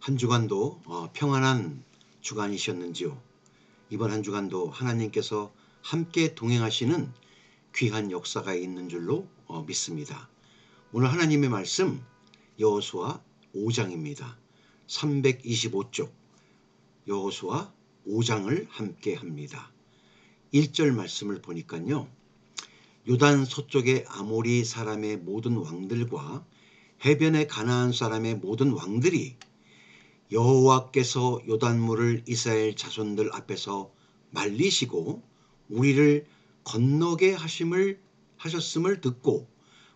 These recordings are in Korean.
한 주간도 평안한 주간이셨는지요? 이번 한 주간도 하나님께서 함께 동행하시는 귀한 역사가 있는 줄로 믿습니다. 오늘 하나님의 말씀 여호수아 5장입니다. 325쪽 여호수아 5장을 함께 합니다. 1절 말씀을 보니까요. 요단 서쪽의 아모리 사람의 모든 왕들과 해변의 가나안 사람의 모든 왕들이 여호와께서 요단물을 이스라엘 자손들 앞에서 말리시고 우리를 건너게 하셨음을 듣고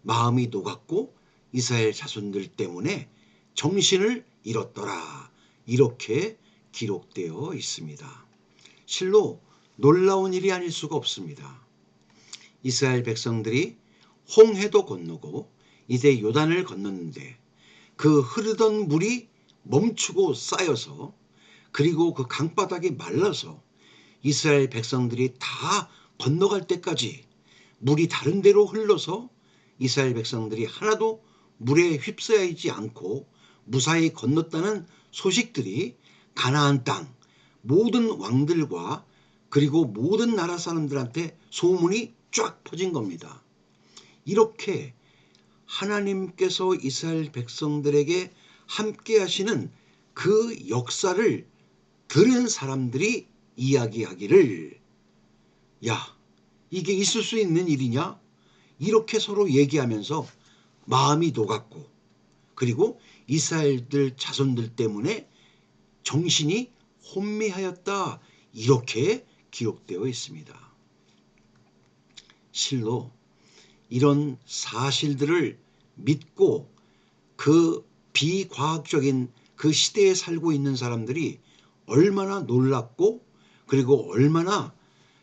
마음이 녹았고 이스라엘 자손들 때문에 정신을 잃었더라. 이렇게 기록되어 있습니다. 실로 놀라운 일이 아닐 수가 없습니다. 이스라엘 백성들이 홍해도 건너고 이제 요단을 건넜는데 그 흐르던 물이 멈추고 쌓여서 그리고 그 강바닥이 말라서 이스라엘 백성들이 다 건너갈 때까지 물이 다른 데로 흘러서 이스라엘 백성들이 하나도 물에 휩싸이지 않고 무사히 건넜다는 소식들이 가나안 땅 모든 왕들과 그리고 모든 나라 사람들한테 소문이 쫙 퍼진 겁니다. 이렇게 하나님께서 이스라엘 백성들에게 함께 하시는 그 역사를 들은 사람들이 이야기하기를 야, 이게 있을 수 있는 일이냐? 이렇게 서로 얘기하면서 마음이 녹았고 그리고 이스라엘들 자손들 때문에 정신이 혼미하였다. 이렇게 기록되어 있습니다. 실로 이런 사실들을 믿고 그 비과학적인 그 시대에 살고 있는 사람들이 얼마나 놀랍고 그리고 얼마나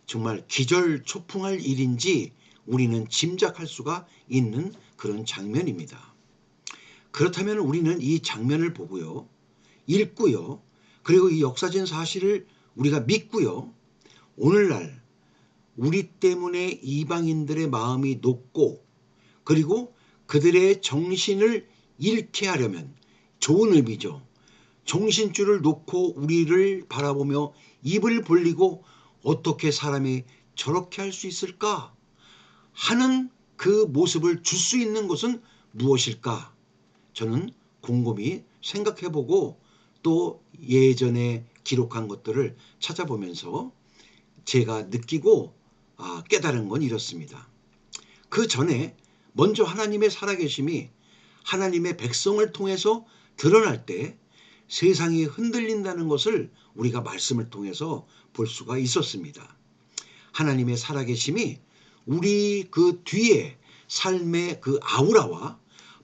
정말 기절초풍할 일인지 우리는 짐작할 수가 있는 그런 장면입니다. 그렇다면 우리는 이 장면을 보고요. 읽고요. 그리고 이 역사적인 사실을 우리가 믿고요. 오늘날 우리 때문에 이방인들의 마음이 녹고 그리고 그들의 정신을 잃게 하려면 좋은 의미죠. 정신줄을 놓고 우리를 바라보며 입을 벌리고 어떻게 사람이 저렇게 할 수 있을까 하는 그 모습을 줄 수 있는 것은 무엇일까? 저는 곰곰이 생각해보고 또 예전에 기록한 것들을 찾아보면서 제가 느끼고 깨달은 건 이렇습니다. 그 전에 먼저 하나님의 살아계심이 하나님의 백성을 통해서 드러날 때 세상이 흔들린다는 것을 우리가 말씀을 통해서 볼 수가 있었습니다. 하나님의 살아계심이 우리 그 뒤에 삶의 그 아우라와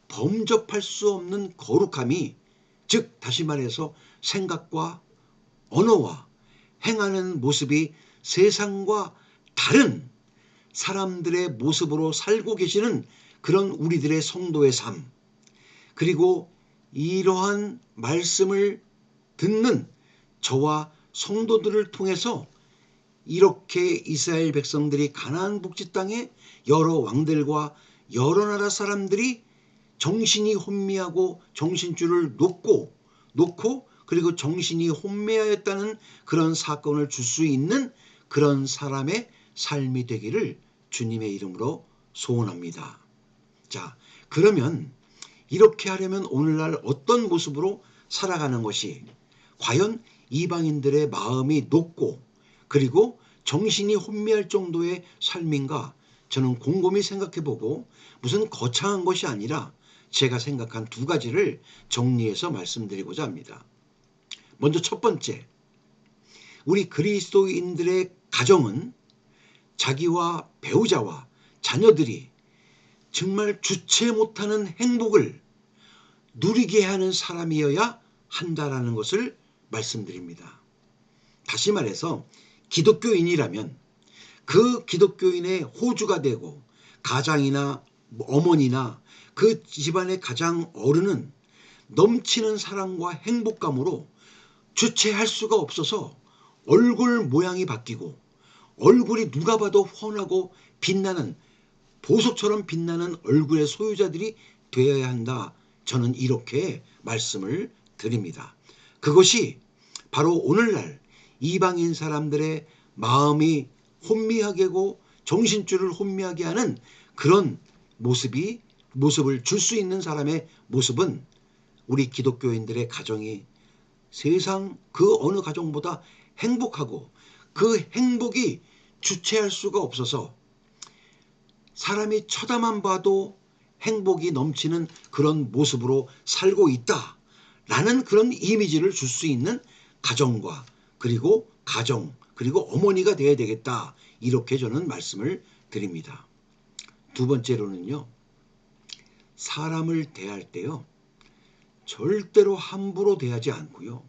범접할 수 없는 거룩함이 즉 다시 말해서 생각과 언어와 행하는 모습이 세상과 다른 사람들의 모습으로 살고 계시는 그런 우리들의 성도의 삶 그리고 이러한 말씀을 듣는 저와 성도들을 통해서 이렇게 이스라엘 백성들이 가나안 복지 땅에 여러 왕들과 여러 나라 사람들이 정신이 혼미하고 정신줄을 놓고 그리고 정신이 혼미하였다는 그런 사건을 줄 수 있는 그런 사람의 삶이 되기를 주님의 이름으로 소원합니다. 자, 그러면 이렇게 하려면 오늘날 어떤 모습으로 살아가는 것이 과연 이방인들의 마음이 녹고 그리고 정신이 혼미할 정도의 삶인가 저는 곰곰이 생각해보고 무슨 거창한 것이 아니라 제가 생각한 두 가지를 정리해서 말씀드리고자 합니다. 먼저 첫 번째, 우리 그리스도인들의 가정은 자기와 배우자와 자녀들이 정말 주체 못하는 행복을 누리게 하는 사람이어야 한다라는 것을 말씀드립니다. 다시 말해서 기독교인이라면 그 기독교인의 호주가 되고 가장이나 어머니나 그 집안의 가장 어른은 넘치는 사랑과 행복감으로 주체할 수가 없어서 얼굴 모양이 바뀌고 얼굴이 누가 봐도 훤하고 빛나는 보석처럼 빛나는 얼굴의 소유자들이 되어야 한다. 저는 이렇게 말씀을 드립니다. 그것이 바로 오늘날 이방인 사람들의 마음이 혼미하게 하고 정신줄을 혼미하게 하는 그런 모습을 줄 수 있는 사람의 모습은 우리 기독교인들의 가정이 세상 그 어느 가정보다 행복하고 그 행복이 주체할 수가 없어서 사람이 쳐다만 봐도 행복이 넘치는 그런 모습으로 살고 있다라는 그런 이미지를 줄 수 있는 가정과 그리고 가정 그리고 어머니가 돼야 되겠다, 이렇게 저는 말씀을 드립니다. 두 번째로는요, 사람을 대할 때요 절대로 함부로 대하지 않고요,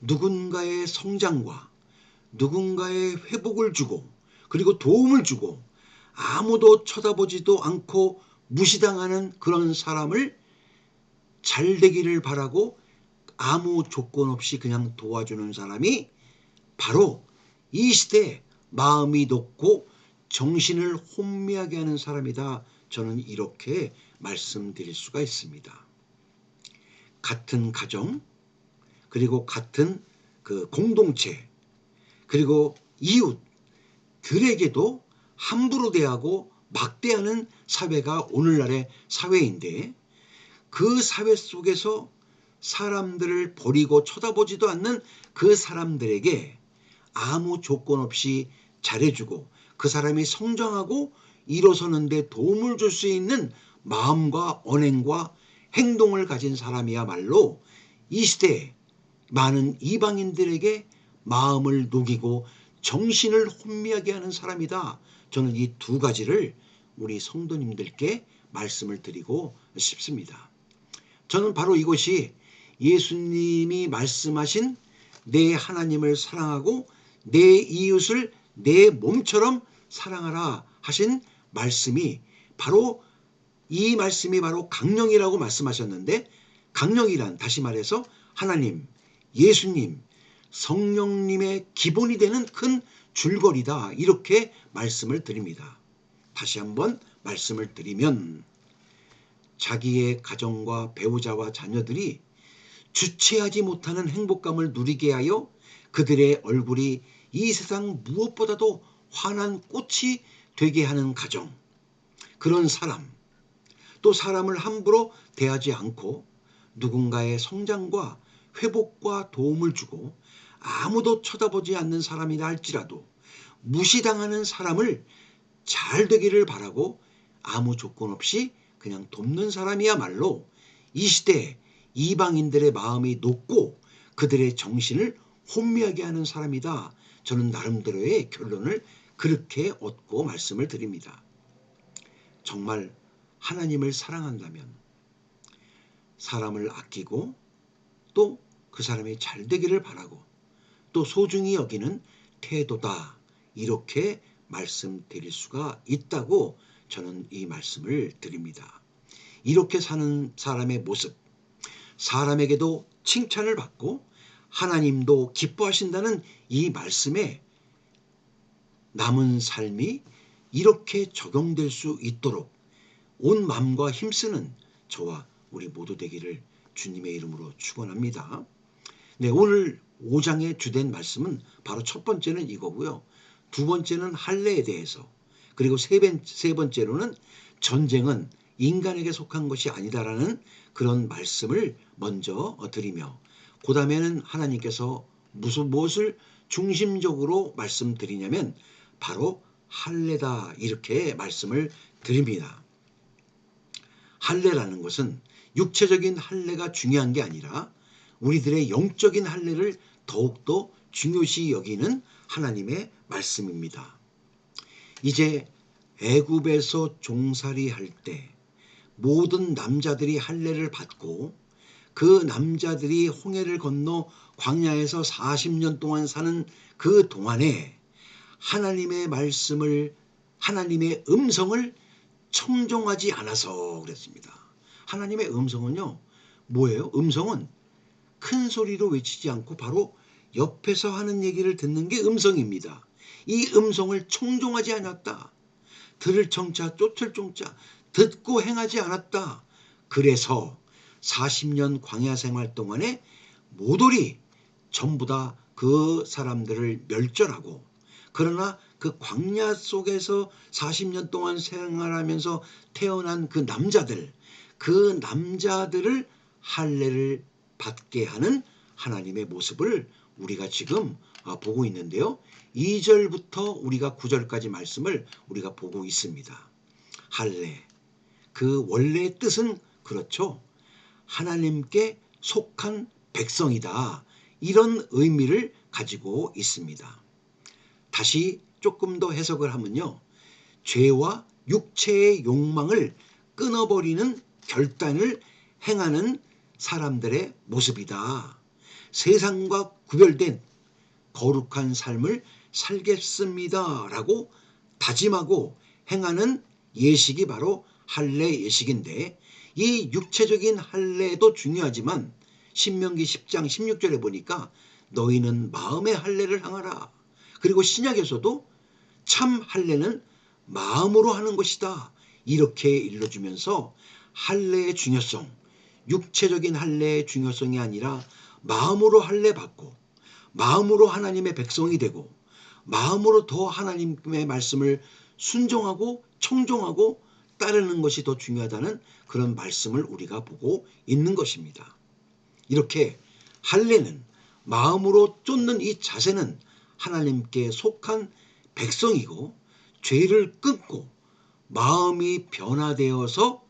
누군가의 성장과 누군가의 회복을 주고 그리고 도움을 주고 아무도 쳐다보지도 않고 무시당하는 그런 사람을 잘 되기를 바라고 아무 조건 없이 그냥 도와주는 사람이 바로 이 시대에 마음이 높고 정신을 혼미하게 하는 사람이다. 저는 이렇게 말씀드릴 수가 있습니다. 같은 가정, 그리고 같은 그 공동체, 그리고 이웃들에게도 함부로 대하고 막대하는 사회가 오늘날의 사회인데, 그 사회 속에서 사람들을 버리고 쳐다보지도 않는 그 사람들에게 아무 조건 없이 잘해주고 그 사람이 성장하고 일어서는 데 도움을 줄 수 있는 마음과 언행과 행동을 가진 사람이야말로 이 시대에 많은 이방인들에게 마음을 녹이고 정신을 혼미하게 하는 사람이다. 저는 이 두 가지를 우리 성도님들께 말씀을 드리고 싶습니다. 저는 바로 이것이 예수님이 말씀하신 내 하나님을 사랑하고 내 이웃을 내 몸처럼 사랑하라 하신 말씀이 바로 이 말씀이 바로 강령이라고 말씀하셨는데, 강령이란 다시 말해서 하나님, 예수님, 성령님의 기본이 되는 큰 줄거리다, 이렇게 말씀을 드립니다. 다시 한번 말씀을 드리면, 자기의 가정과 배우자와 자녀들이 주체하지 못하는 행복감을 누리게 하여 그들의 얼굴이 이 세상 무엇보다도 환한 꽃이 되게 하는 가정, 그런 사람, 또 사람을 함부로 대하지 않고 누군가의 성장과 회복과 도움을 주고 아무도 쳐다보지 않는 사람이라 할지라도 무시당하는 사람을 잘 되기를 바라고 아무 조건 없이 그냥 돕는 사람이야말로 이 시대에 이방인들의 마음이 높고 그들의 정신을 혼미하게 하는 사람이다. 저는 나름대로의 결론을 그렇게 얻고 말씀을 드립니다. 정말 하나님을 사랑한다면 사람을 아끼고 또 그 사람이 잘 되기를 바라고 또 소중히 여기는 태도다, 이렇게 말씀드릴 수가 있다고 저는 이 말씀을 드립니다. 이렇게 사는 사람의 모습, 사람에게도 칭찬을 받고 하나님도 기뻐하신다는 이 말씀에 남은 삶이 이렇게 적용될 수 있도록 온 마음과 힘쓰는 저와 우리 모두 되기를 주님의 이름으로 축원합니다. 네, 오늘 5장의 주된 말씀은 바로 첫 번째는 이거고요. 두 번째는 할례에 대해서, 그리고 세 번째로는 전쟁은 인간에게 속한 것이 아니다라는 그런 말씀을 먼저 드리며, 그 다음에는 하나님께서 무엇을 중심적으로 말씀드리냐면 바로 할례다, 이렇게 말씀을 드립니다. 할례라는 것은 육체적인 할례가 중요한 게 아니라 우리들의 영적인 할례를 더욱더 중요시 여기는 하나님의 말씀입니다. 이제 애굽에서 종살이할 때 모든 남자들이 할례를 받고 그 남자들이 홍해를 건너 광야에서 40년 동안 사는 그 동안에 하나님의 말씀을, 하나님의 음성을 청종하지 않아서 그랬습니다. 하나님의 음성은요, 뭐예요? 음성은 큰 소리로 외치지 않고 바로 옆에서 하는 얘기를 듣는 게 음성입니다. 이 음성을 청종하지 않았다. 들을 청자 쫓을 종자 듣고 행하지 않았다. 그래서 40년 광야 생활 동안에 모돌이 전부 다 그 사람들을 멸절하고, 그러나 그 광야 속에서 40년 동안 생활하면서 태어난 그 남자들을 할례를 받게 하는 하나님의 모습을 우리가 지금 보고 있는데요. 2절부터 우리가 9절까지 말씀을 우리가 보고 있습니다. 할례, 그 원래의 뜻은 그렇죠. 하나님께 속한 백성이다. 이런 의미를 가지고 있습니다. 다시 조금 더 해석을 하면요. 죄와 육체의 욕망을 끊어버리는 결단을 행하는 사람들의 모습이다. 세상과 구별된 거룩한 삶을 살겠습니다. 라고 다짐하고 행하는 예식이 바로 할례 예식인데, 이 육체적인 할례도 중요하지만 신명기 10장 16절에 보니까 너희는 마음의 할례를 행하라. 그리고 신약에서도 참 할례는 마음으로 하는 것이다. 이렇게 일러주면서 할례의 중요성, 육체적인 할례의 중요성이 아니라 마음으로 할례 받고 마음으로 하나님의 백성이 되고 마음으로 더 하나님의 말씀을 순종하고 청종하고 따르는 것이 더 중요하다는 그런 말씀을 우리가 보고 있는 것입니다. 이렇게 할례는 마음으로 쫓는 이 자세는 하나님께 속한 백성이고 죄를 끊고 마음이 변화되어서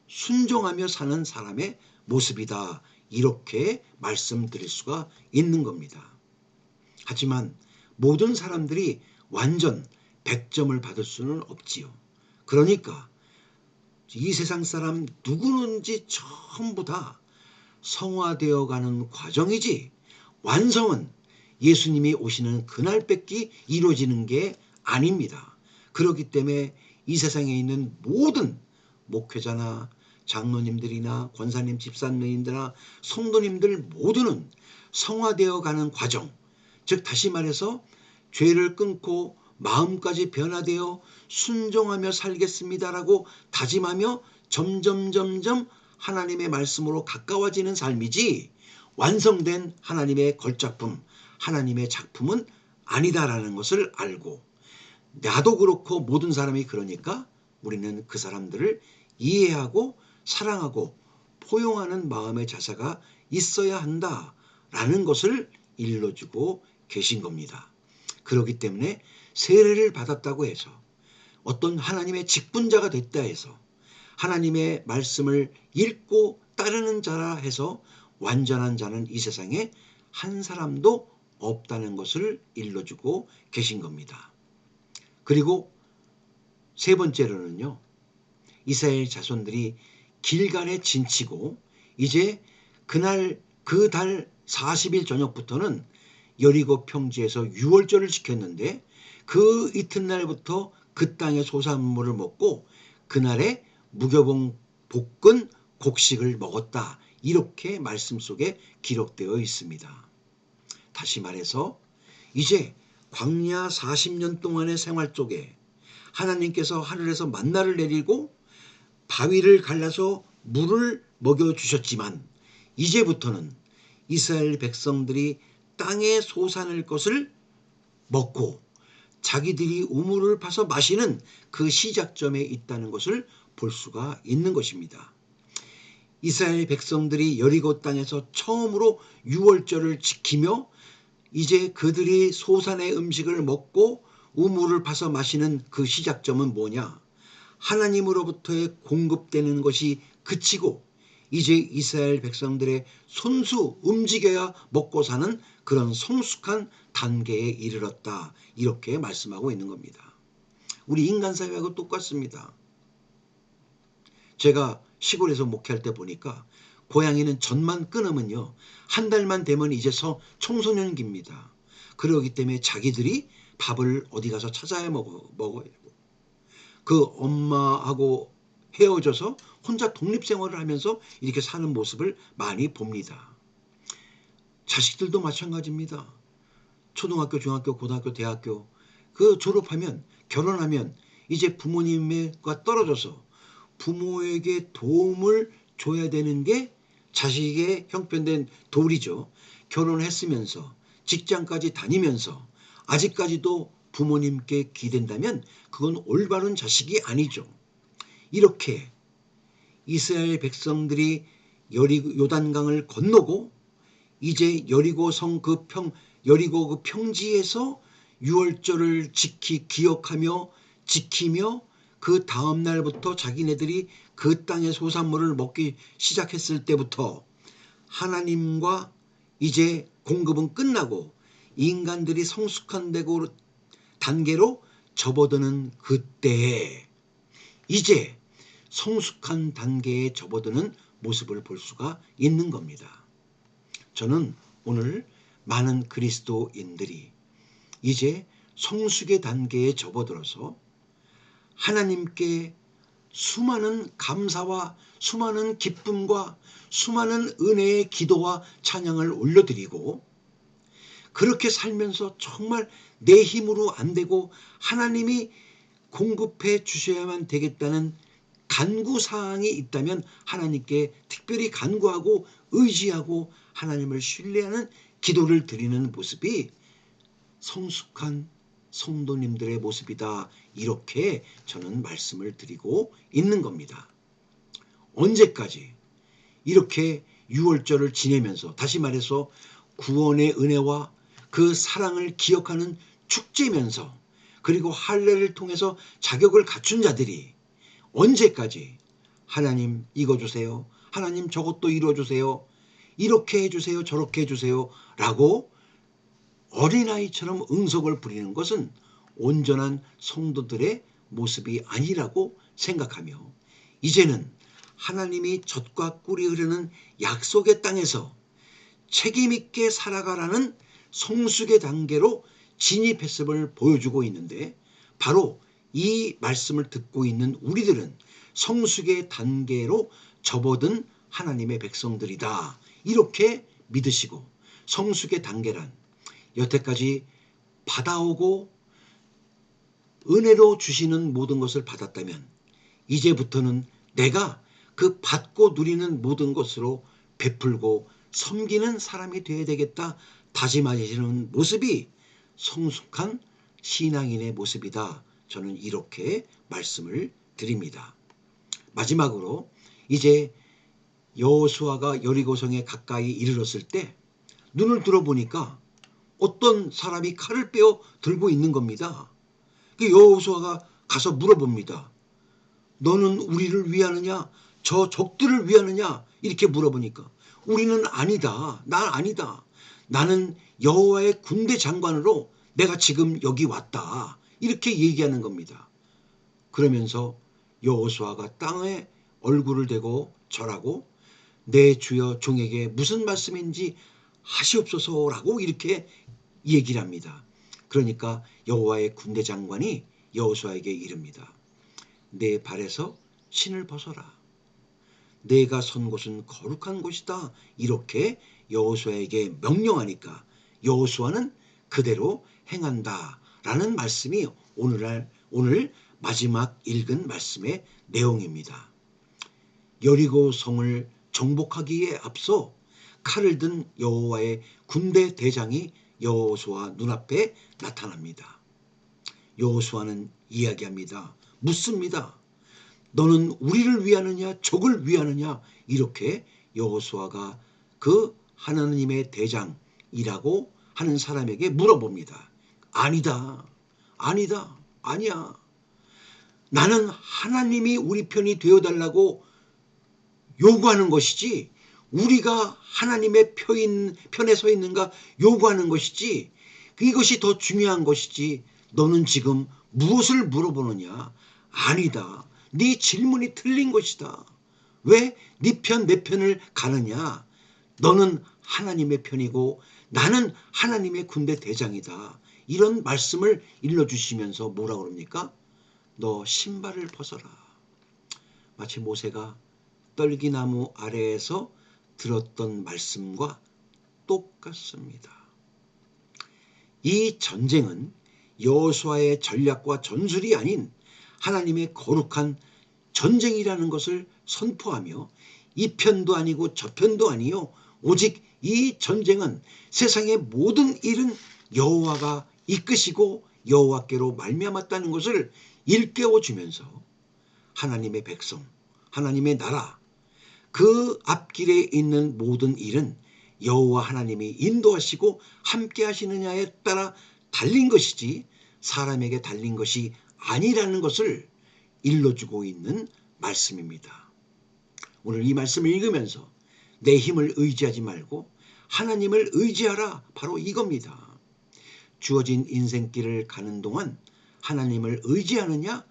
순종하며 사는 사람의 모습이다. 이렇게 말씀드릴 수가 있는 겁니다. 하지만 모든 사람들이 완전 100점을 받을 수는 없지요. 그러니까 이 세상 사람 누구든지 전부 다 성화되어 가는 과정이지 완성은 예수님이 오시는 그날밖에 이루어지는 게 아닙니다. 그렇기 때문에 이 세상에 있는 모든 목회자나 장로님들이나 권사님, 집사님들이나 성도님들 모두는 성화되어 가는 과정, 즉 다시 말해서 죄를 끊고 마음까지 변화되어 순종하며 살겠습니다라고 다짐하며 점점 하나님의 말씀으로 가까워지는 삶이지 완성된 하나님의 걸작품, 하나님의 작품은 아니다라는 것을 알고, 나도 그렇고 모든 사람이 그러니까 우리는 그 사람들을 이해하고 사랑하고 포용하는 마음의 자세가 있어야 한다라는 것을 일러주고 계신 겁니다. 그렇기 때문에 세례를 받았다고 해서 어떤 하나님의 직분자가 됐다 해서 하나님의 말씀을 읽고 따르는 자라 해서 완전한 자는 이 세상에 한 사람도 없다는 것을 일러주고 계신 겁니다. 그리고 세 번째로는요. 이스라엘 자손들이 길갈에 진치고 이제 그 달 40일 저녁부터는 여리고 평지에서 유월절을 지켰는데 그 이튿날부터 그 땅의 소산물을 먹고 그날에 무교봉 볶은 곡식을 먹었다. 이렇게 말씀 속에 기록되어 있습니다. 다시 말해서 이제 광야 40년 동안의 생활 속에 하나님께서 하늘에서 만나를 내리고 바위를 갈라서 물을 먹여주셨지만 이제부터는 이스라엘 백성들이 땅의 소산의 것을 먹고 자기들이 우물을 파서 마시는 그 시작점에 있다는 것을 볼 수가 있는 것입니다. 이스라엘 백성들이 여리고 땅에서 처음으로 유월절을 지키며 이제 그들이 소산의 음식을 먹고 우물을 파서 마시는 그 시작점은 뭐냐? 하나님으로부터의 공급되는 것이 그치고 이제 이스라엘 백성들의 손수 움직여야 먹고 사는 그런 성숙한 단계에 이르렀다. 이렇게 말씀하고 있는 겁니다. 우리 인간 사회하고 똑같습니다. 제가 시골에서 목회할 때 보니까 고양이는 젖만 끊으면요. 한 달만 되면 이제 청소년기입니다. 그러기 때문에 자기들이 밥을 어디 가서 찾아야 먹어야 되고 그 엄마하고 헤어져서 혼자 독립생활을 하면서 이렇게 사는 모습을 많이 봅니다. 자식들도 마찬가지입니다. 초등학교, 중학교, 고등학교, 대학교 그 졸업하면 결혼하면 이제 부모님과 떨어져서 부모에게 도움을 줘야 되는 게 자식의 형편된 도리죠. 결혼했으면서 직장까지 다니면서 아직까지도 부모님께 기댄다면 그건 올바른 자식이 아니죠. 이렇게 이스라엘 백성들이 요단강을 건너고 이제 여리고 그 평지에서 유월절을 기억하며 지키며 그 다음 날부터 자기네들이 그 땅의 소산물을 먹기 시작했을 때부터 하나님과 이제 공급은 끝나고 인간들이 성숙한 단계로 접어드는 그때에 이제 성숙한 단계에 접어드는 모습을 볼 수가 있는 겁니다. 저는 오늘 많은 그리스도인들이 이제 성숙의 단계에 접어들어서 하나님께 수많은 감사와 수많은 기쁨과 수많은 은혜의 기도와 찬양을 올려드리고 그렇게 살면서 정말 내 힘으로 안 되고 하나님이 공급해 주셔야만 되겠다는 간구사항이 있다면 하나님께 특별히 간구하고 의지하고 하나님을 신뢰하는 기도를 드리는 모습이 성숙한 성도님들의 모습이다. 이렇게 저는 말씀을 드리고 있는 겁니다. 언제까지 이렇게 유월절을 지내면서 다시 말해서 구원의 은혜와 그 사랑을 기억하는 축제면서 그리고 할례를 통해서 자격을 갖춘 자들이 언제까지 하나님 이거 주세요. 하나님 저것도 이루어주세요. 이렇게 해주세요. 저렇게 해주세요. 라고 어린아이처럼 응석을 부리는 것은 온전한 성도들의 모습이 아니라고 생각하며 이제는 하나님이 젖과 꿀이 흐르는 약속의 땅에서 책임있게 살아가라는 성숙의 단계로 진입했음을 보여주고 있는데 바로 이 말씀을 듣고 있는 우리들은 성숙의 단계로 접어든 하나님의 백성들이다. 이렇게 믿으시고 성숙의 단계란 여태까지 받아오고 은혜로 주시는 모든 것을 받았다면 이제부터는 내가 그 받고 누리는 모든 것으로 베풀고 섬기는 사람이 되어야 되겠다 다짐하시는 모습이 성숙한 신앙인의 모습이다. 저는 이렇게 말씀을 드립니다. 마지막으로 이제 여호수아가 여리고성에 가까이 이르렀을 때 눈을 들어보니까 어떤 사람이 칼을 빼어 들고 있는 겁니다. 여호수아가 가서 물어봅니다. 너는 우리를 위하느냐? 저 적들을 위하느냐? 이렇게 물어보니까 우리는 아니다. 난 아니다. 나는 여호와의 군대 장관으로 내가 지금 여기 왔다. 이렇게 얘기하는 겁니다. 그러면서 여호수아가 땅에 얼굴을 대고 절하고 내 주여 종에게 무슨 말씀인지 하시옵소서라고 이렇게 얘기를 합니다. 그러니까 여호와의 군대 장관이 여호수아에게 이릅니다. 내 발에서 신을 벗어라. 내가 선 곳은 거룩한 곳이다. 이렇게 여호수아에게 명령하니까 여호수아는 그대로 행한다라는 말씀이 오늘 마지막 읽은 말씀의 내용입니다. 여리고 성을 정복하기에 앞서 칼을 든 여호와의 군대 대장이 여호수아 눈앞에 나타납니다. 여호수아는 이야기합니다. 묻습니다. 너는 우리를 위하느냐 적을 위하느냐 이렇게 여호수아가 그 하나님의 대장이라고 하는 사람에게 물어봅니다. 아니다. 아니야. 나는 하나님이 우리 편이 되어달라고 요구하는 것이지 우리가 하나님의 편에 서 있는가 요구하는 것이지 이것이 더 중요한 것이지 너는 지금 무엇을 물어보느냐. 아니다. 네 질문이 틀린 것이다. 왜 네 편 내 편을 가느냐. 너는 하나님의 편이고 나는 하나님의 군대 대장이다. 이런 말씀을 일러주시면서 뭐라 그럽니까? 너 신발을 벗어라. 마치 모세가 떨기나무 아래에서 들었던 말씀과 똑같습니다. 이 전쟁은 여호수아의 전략과 전술이 아닌 하나님의 거룩한 전쟁이라는 것을 선포하며 이 편도 아니고 저 편도 아니요 오직 이 전쟁은 세상의 모든 일은 여호와가 이끄시고 여호와께로 말미암았다는 것을 일깨워 주면서 하나님의 백성, 하나님의 나라, 그 앞길에 있는 모든 일은 여호와 하나님이 인도하시고 함께 하시느냐에 따라 달린 것이지 사람에게 달린 것이 아니라는 것을 일러주고 있는 말씀입니다. 오늘 이 말씀을 읽으면서 내 힘을 의지하지 말고 하나님을 의지하라, 바로 이겁니다. 주어진 인생길을 가는 동안 하나님을 의지하느냐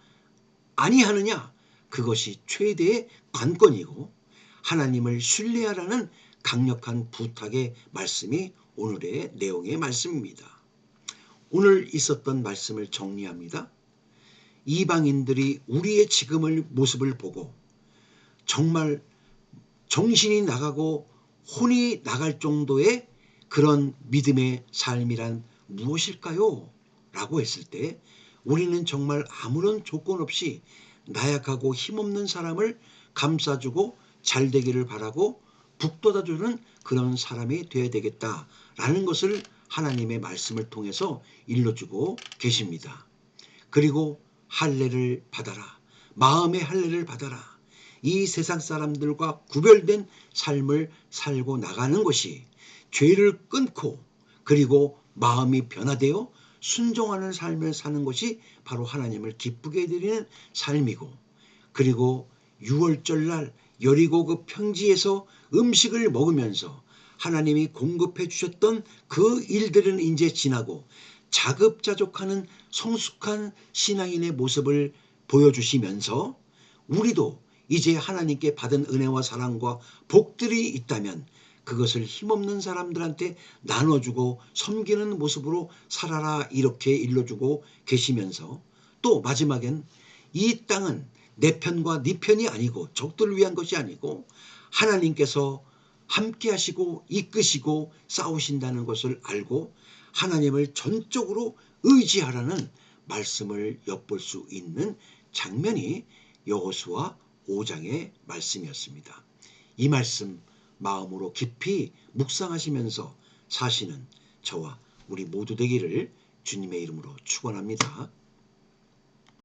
아니하느냐, 그것이 최대의 관건이고 하나님을 신뢰하라는 강력한 부탁의 말씀이 오늘의 내용의 말씀입니다. 오늘 있었던 말씀을 정리합니다. 이방인들이 우리의 지금의 모습을 보고 정말 정신이 나가고 혼이 나갈 정도의 그런 믿음의 삶이란 무엇일까요? 라고 했을 때 우리는 정말 아무런 조건 없이 나약하고 힘없는 사람을 감싸주고 잘되기를 바라고 북돋아주는 그런 사람이 되어야 되겠다라는 것을 하나님의 말씀을 통해서 일러주고 계십니다. 그리고 할례를 받아라. 마음의 할례를 받아라. 이 세상 사람들과 구별된 삶을 살고 나가는 것이 죄를 끊고 그리고 마음이 변화되어 순종하는 삶을 사는 것이 바로 하나님을 기쁘게 해드리는 삶이고, 그리고 6월절날 여리고 그 평지에서 음식을 먹으면서 하나님이 공급해 주셨던 그 일들은 이제 지나고 자급자족하는 성숙한 신앙인의 모습을 보여주시면서 우리도 이제 하나님께 받은 은혜와 사랑과 복들이 있다면 그것을 힘없는 사람들한테 나눠주고 섬기는 모습으로 살아라, 이렇게 일러주고 계시면서 또 마지막엔 이 땅은 내 편과 네 편이 아니고 적들을 위한 것이 아니고 하나님께서 함께 하시고 이끄시고 싸우신다는 것을 알고 하나님을 전적으로 의지하라는 말씀을 엿볼 수 있는 장면이 여호수아 5장의 말씀이었습니다. 이 말씀 마음으로 깊이 묵상하시면서 사시는 저와 우리 모두 되기를 주님의 이름으로 축원합니다.